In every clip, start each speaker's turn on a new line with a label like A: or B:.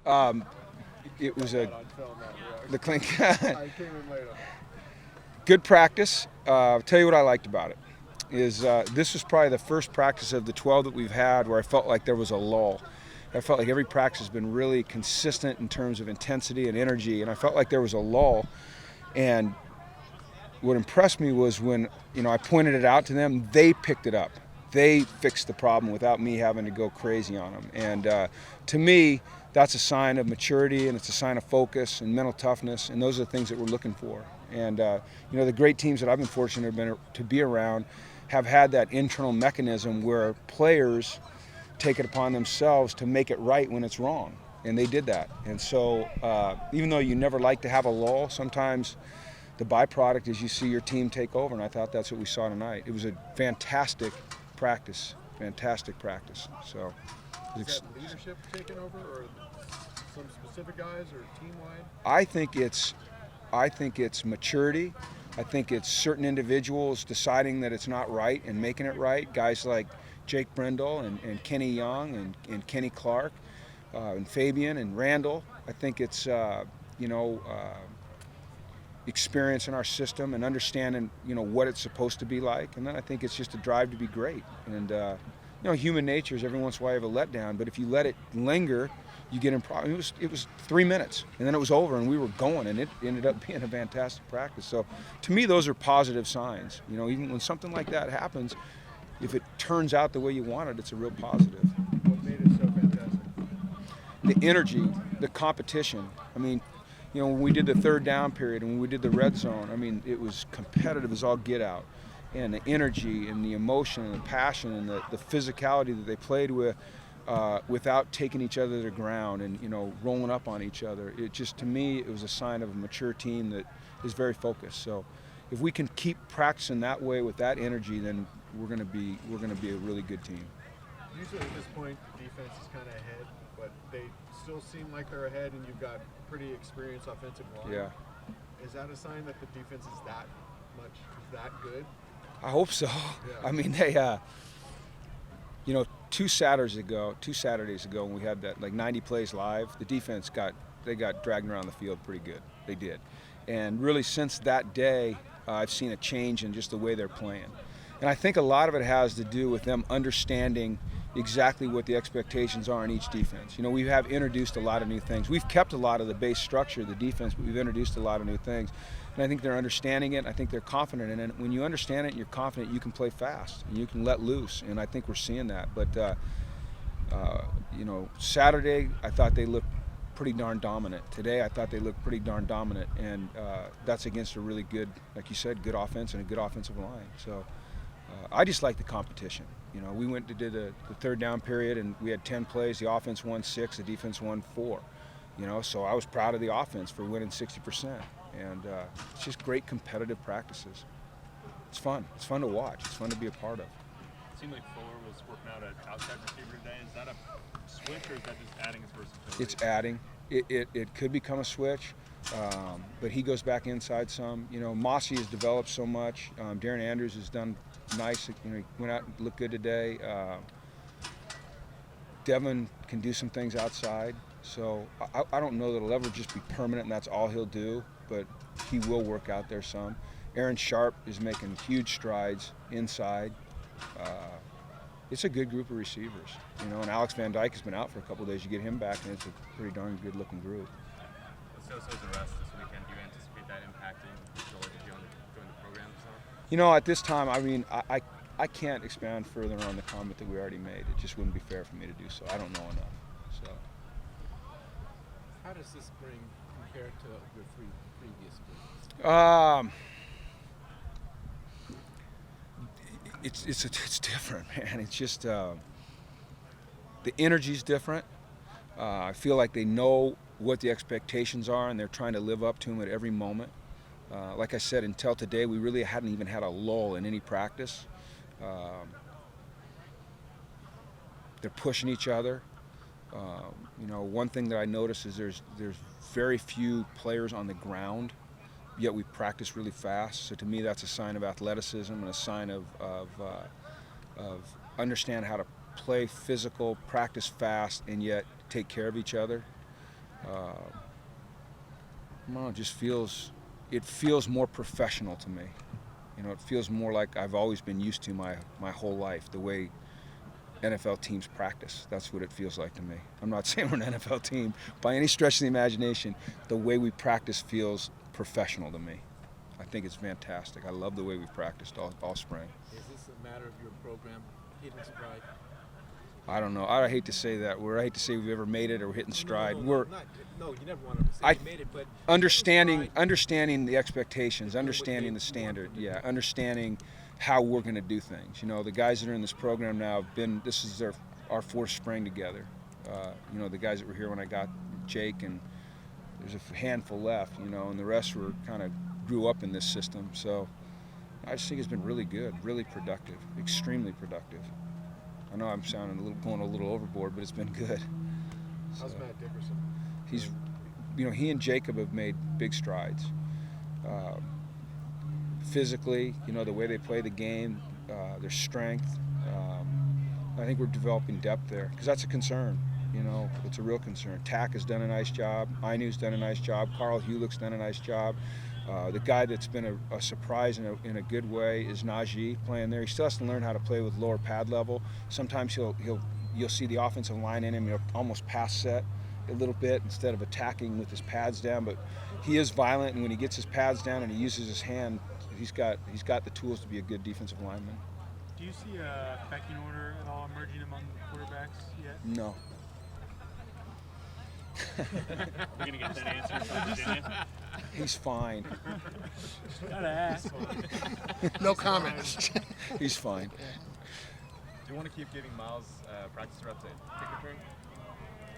A: Um, it was
B: Got that on film, that
A: the
B: reaction.
A: clink.
B: I came in later.
A: Good practice. Tell you what I liked about it is this was probably the first practice of the 12 that we've had where I felt like there was a lull. I felt like every practice has been really consistent in terms of intensity and energy, and I felt like there was a lull. And what impressed me was when I pointed it out to them, they picked it up. They fixed the problem without me having to go crazy on them. And to me, that's a sign of maturity, and it's a sign of focus and mental toughness, and those are the things that we're looking for. And the great teams that I've been fortunate to be around have had that internal mechanism where players take it upon themselves to make it right when it's wrong, and they did that. And so, even though you never like to have a lull, sometimes the byproduct is you see your team take over, and I thought that's what we saw tonight. It was a fantastic practice, fantastic practice. So,
B: Is that leadership taking over, or some specific guys, or team-wide?
A: I think it's, I think it's maturity. I think it's certain individuals deciding that it's not right and making it right. Guys like Jake Brindle and Kenny Young and Kenny Clark and Fabian and Randall. I think it's experience in our system and understanding what it's supposed to be like, and then I think it's just a drive to be great. And human nature is every once in a while you have a letdown, but if you let it linger, you get in problems. It was 3 minutes, and then it was over, and we were going, and it ended up being a fantastic practice. So to me, those are positive signs. Even when something like that happens, if it turns out the way you want it, it's a real positive.
B: What made it so fantastic?
A: The energy, the competition. I mean, when we did the third down period and when we did the red zone, I mean, it was competitive as all get out. And the energy and the emotion and the passion and the physicality that they played with without taking each other to the ground and, rolling up on each other. It just, to me, it was a sign of a mature team that is very focused. So if we can keep practicing that way with that energy, then we're going to be a really good team.
B: Usually at this point, the defense is kind of ahead, but they still seem like they're ahead, and you've got pretty experienced offensive line.
A: Yeah.
B: Is that a sign that the defense is that good?
A: I hope so.
B: Yeah.
A: I mean, they, 2 Saturdays ago, when we had that 90 plays live, the defense got dragged around the field pretty good. They did, and really since that day, I've seen a change in just the way they're playing, and I think a lot of it has to do with them understanding exactly what the expectations are in each defense. We have introduced a lot of new things. We've kept a lot of the base structure of the defense, but we've introduced a lot of new things. And I think they're understanding it. I think they're confident in it. When you understand it and you're confident, you can play fast and you can let loose. And I think we're seeing that. But, Saturday, I thought they looked pretty darn dominant. Today, I thought they looked pretty darn dominant. And that's against a really good, like you said, good offense and a good offensive line. So I just like the competition. We went to do the third down period, and we had 10 plays. The offense won 6, the defense won 4. So I was proud of the offense for winning 60%. And it's just great competitive practices. It's fun. It's fun to watch. It's fun to be a part of.
C: It seemed like Fuller was working out at outside receiver today. Is that a switch, or is that just adding his versatility?
A: It's adding. It could become a switch, but he goes back inside some. Mossy has developed so much. Darren Andrews has done nice. He went out and looked good today. Devin can do some things outside. So I don't know that it'll ever just be permanent and that's all he'll do, but he will work out there some. Aaron Sharp is making huge strides inside. It's a good group of receivers, and Alex Van Dyke has been out for a couple of days. You get him back, and it's a pretty darn good-looking group.
C: So the rest this weekend, do you anticipate that impacting the ability to join the program?
A: At this time, I mean, I can't expand further on the comment that we already made. It just wouldn't be fair for me to do so. I don't know enough. So.
D: How does this spring compare to your previous springs?
A: It's different, man. It's just the energy's different. I feel like they know what the expectations are, and they're trying to live up to them at every moment. Like I said, until today, we really hadn't even had a lull in any practice. They're pushing each other. One thing that I notice is there's very few players on the ground, yet we practice really fast. So to me, that's a sign of athleticism and a sign of understand how to play physical, practice fast, and yet take care of each other. I don't know, it feels more professional to me. You know, it feels more like I've always been used to my whole life, the way NFL teams practice. That's what it feels like to me. I'm not saying we're an NFL team by any stretch of the imagination. The way we practice feels professional to me. I think it's fantastic. I love the way we've practiced all spring.
D: Is this a matter of your program hitting stride?
A: I don't know. I hate to say that. I hate to say we've ever made it or we're hitting stride.
D: No, you never want to say you made it, but
A: understanding the expectations, understanding the standard, understanding how we're going to do things. You know, the guys that are in this program now have been. This is our fourth spring together. You know, the guys that were here when I got Jake, and there's a handful left. You know, and the rest were kind of grew up in this system. So I just think it's been really good, really productive, extremely productive. I know I'm going a little overboard, but it's been good.
B: How's
A: So,
B: Matt Dickerson?
A: he and Jacob have made big strides. Physically, you know, the way they play the game, their strength. I think we're developing depth there because that's a concern. You know, it's a real concern. Tack has done a nice job. Ainu's done a nice job. Carl Hulick's done a nice job. The guy that's been a surprise in a good way is Najee playing there. He still has to learn how to play with lower pad level. Sometimes you'll see the offensive line in him, you know, almost pass set a little bit instead of attacking with his pads down. But he is violent, and when he gets his pads down and he uses his hand, he's got the tools to be a good defensive lineman.
E: Do you see a pecking order at all emerging among quarterbacks yet?
A: No.
C: We're gonna get that answer from Virginia.
A: He's fine.
E: Gotta ask.
F: No comments.
A: He's fine.
C: Do you want to keep giving Miles practice reps at kick return?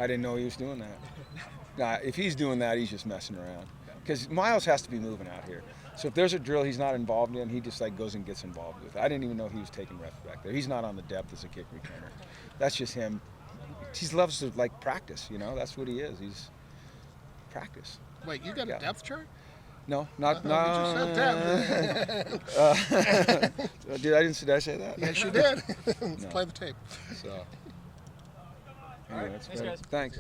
A: I didn't know he was doing that. Nah, if he's doing that, he's just messing around. Because Miles has to be moving out here. So if there's a drill he's not involved in, he just like goes and gets involved with it. I didn't even know he was taking reps back there. He's not on the depth as a kick returner. That's just him. He loves to like practice, you know. That's what he is. He's practice.
F: Wait, you got a depth chart?
A: No, not
F: You
A: no.
F: just said depth.
A: Did I say that?
F: Yes, you did. Let's play the tape.
A: So. Anyway, that's
C: Thanks,
A: good.
C: guys.
A: Thanks.